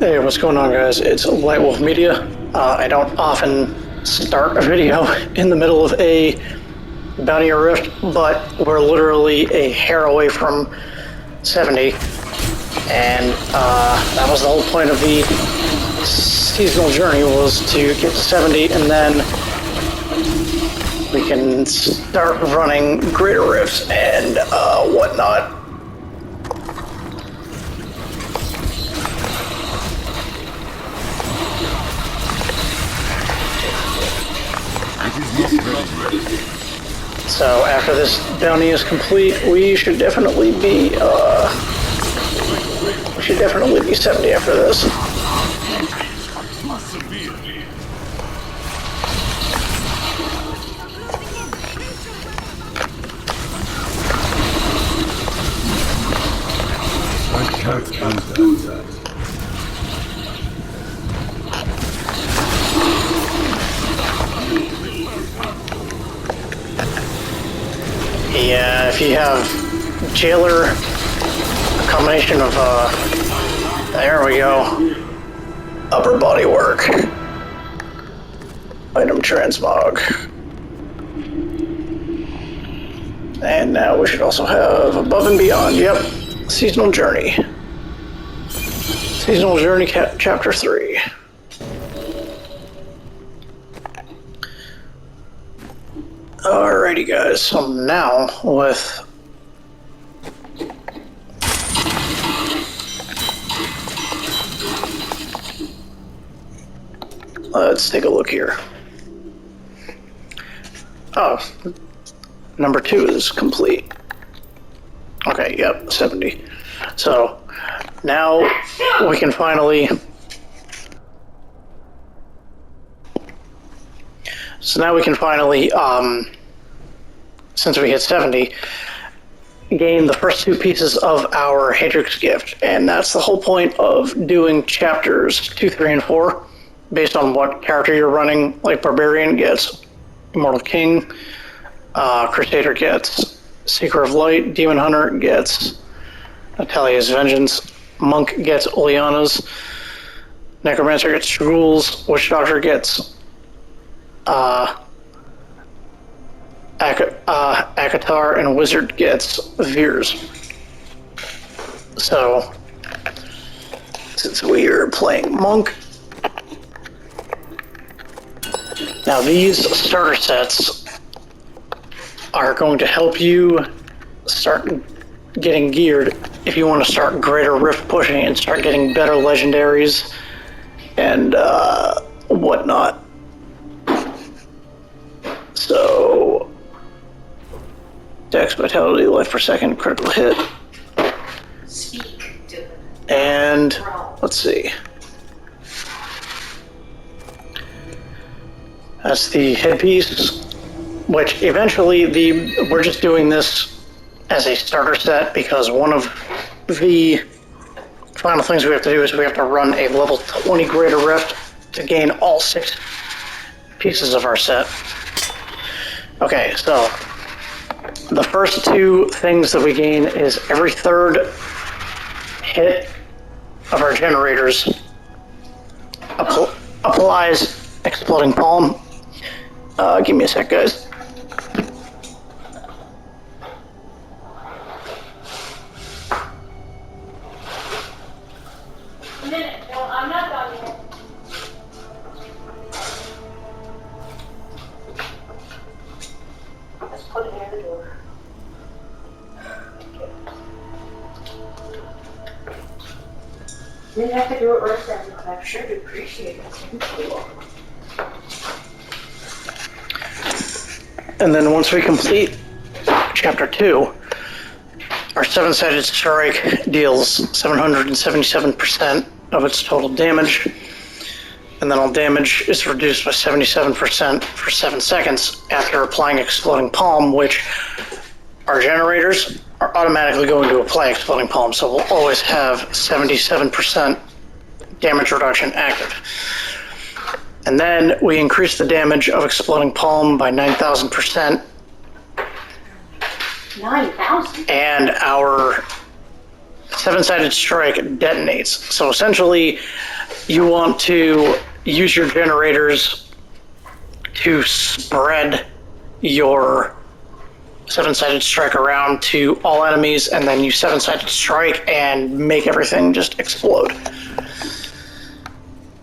Hey, what's going on, guys? It's White Wolf Media. I don't often start a video in the middle of a bounty or rift, but we're literally a hair away from 70, and that was the whole point of the seasonal journey, was to get to 70, and then we can start running greater rifts and whatnot. So after this bounty is complete, we should definitely be 70 after this. I can't do that. Yeah, if you have Jailer, a combination of, there we go, upper body work, item transmog, and now we should also have above and beyond, yep, seasonal journey, chapter 3. Alrighty guys, so now with let's take a look here. Oh, number 2 is complete. Okay, yep, 70. So now we can finally since we hit 70, gain the first 2 pieces of our Hadric's gift, and that's the whole point of doing chapters 2, 3, and 4, based on what character you're running. Like Barbarian gets Immortal King, Crusader gets Seeker of Light, Demon Hunter gets Natalia's Vengeance, Monk gets ulianna's, Necromancer gets Rules, Witch Doctor gets Akatar, and Wizard gets Veers. So, since we are playing Monk, now these starter sets are going to help you start getting geared if you want to start greater rift pushing and start getting better legendaries and whatnot. So, Dex, Vitality, Life per Second, Critical Hit. And, let's see. That's the headpiece, which eventually we're just doing this as a starter set because one of the final things we have to do is we have to run a level 20 greater rift to gain all 6 pieces of our set. Okay, so the first 2 things that we gain is every 3rd hit of our generators applies Exploding Palm. Give me a sec, guys. A minute, no, I'm not done yet. Let's put it near the door. You didn't have to do it right then, but I'm sure you appreciate it. And then once we complete chapter 2, our 7-sided strike deals 777% of its total damage, and then all damage is reduced by 77% for 7 seconds after applying Exploding Palm, which our generators are automatically going to apply Exploding Palm, so we'll always have 77% damage reduction active. And then we increase the damage of Exploding Palm by 9,000%. 9,000? And our seven-sided strike detonates. So essentially, you want to use your generators to spread your seven-sided strike around to all enemies, and then use seven-sided strike and make everything just explode.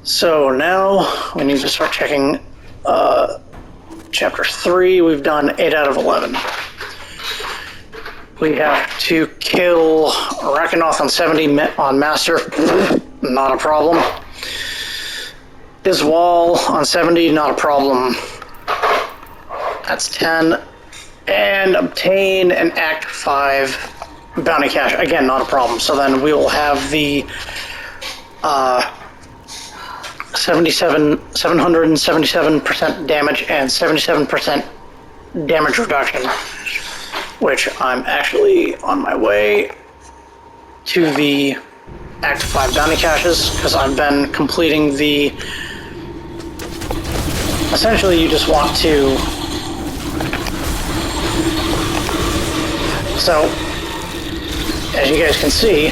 So now we need to start checking Chapter 3. We've done 8 out of 11. We have to kill Rakanoth on 70 on Master. Not a problem. Iswal on 70, not a problem. That's 10. And obtain an Act 5 bounty cache. Again, not a problem. So then we will have the 777% damage and 77% damage reduction, which I'm actually on my way to the Act 5 bounty caches, because I've been completing the... Essentially, you just want to... So, as you guys can see,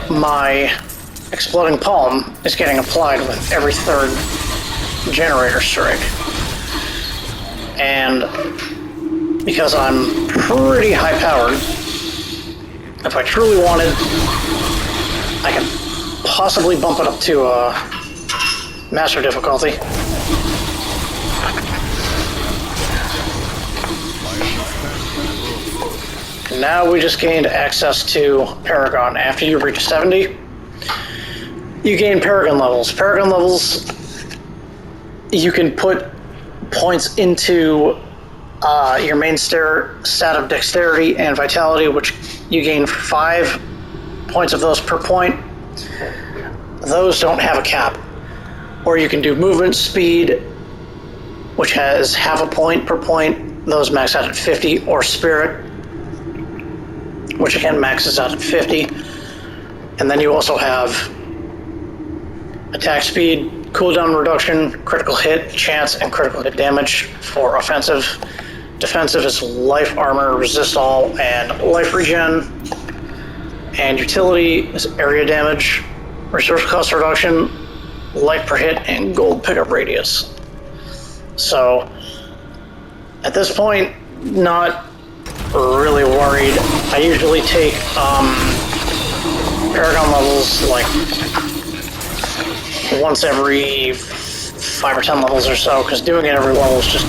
my exploding palm is getting applied with every third generator strike. And because I'm pretty high powered, if I truly wanted, I can possibly bump it up to master difficulty. Now we just gained access to Paragon. After you reach 70, you gain Paragon levels. Paragon levels, you can put points into your main stat of Dexterity and Vitality, which you gain 5 points of those per point. Those don't have a cap. Or you can do Movement Speed, which has half a point per point. Those max out at 50, or Spirit, which again maxes out at 50. And then you also have attack speed, cooldown reduction, critical hit chance, and critical hit damage for offensive. Defensive is life, armor, resist all, and life regen. And utility is area damage, resource cost reduction, life per hit, and gold pickup radius. So at this point, not really worried. I usually take Paragon levels like once every 5 or 10 levels or so, because doing it every level is just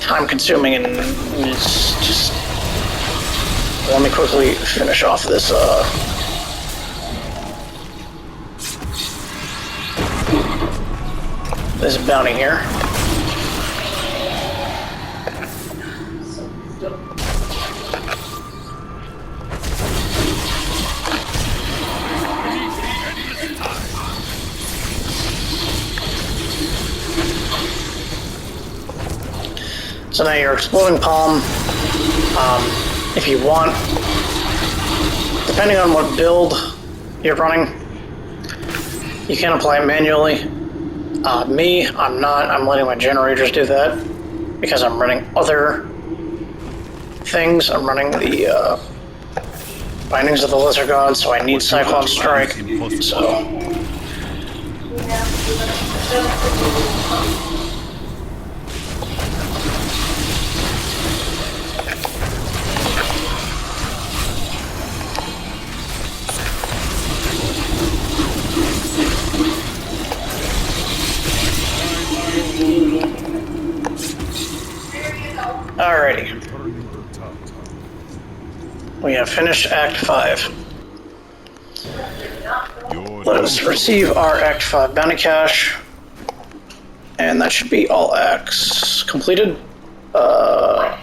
time consuming, and it's just... Let me quickly finish off this this bounty here. So now your exploding palm, if you want, depending on what build you're running, you can apply it manually. Me, I'm not. I'm letting my generators do that because I'm running other things. I'm running the Bindings of the Lesser God, so I need Cyclops Strike. So. Alrighty. We have finished Act 5. Let us receive our Act 5 bounty cache. And that should be all acts completed. 5.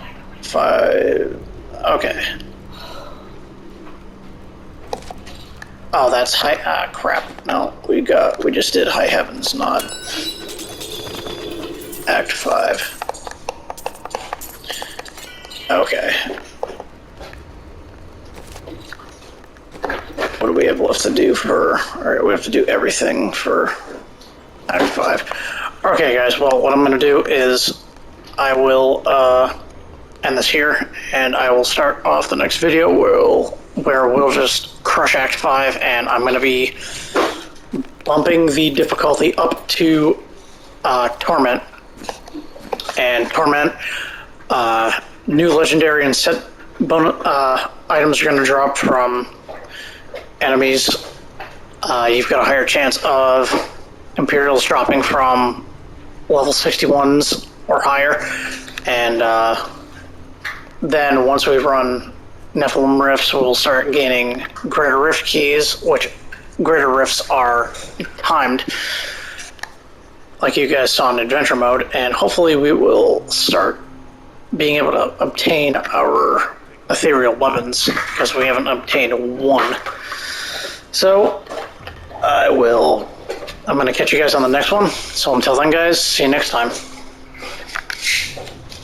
Okay. Oh, that's high. Ah, crap. No, we just did High Heavens, not Act 5. Okay. What do we have left to do for... Alright, we have to do everything for Act 5. Okay, guys, well, what I'm going to do is I will end this here, and I will start off the next video where we'll just crush Act 5, and I'm going to be bumping the difficulty up to Torment. And Torment, new legendary and set items are going to drop from enemies. You've got a higher chance of Imperials dropping from level 61s or higher, and then once we run Nephilim Rifts, we'll start gaining Greater Rift keys, which Greater Rifts are timed, like you guys saw in Adventure Mode, and hopefully we will start being able to obtain our ethereal weapons, because we haven't obtained one. So, I'm going to catch you guys on the next one. So until then, guys, see you next time.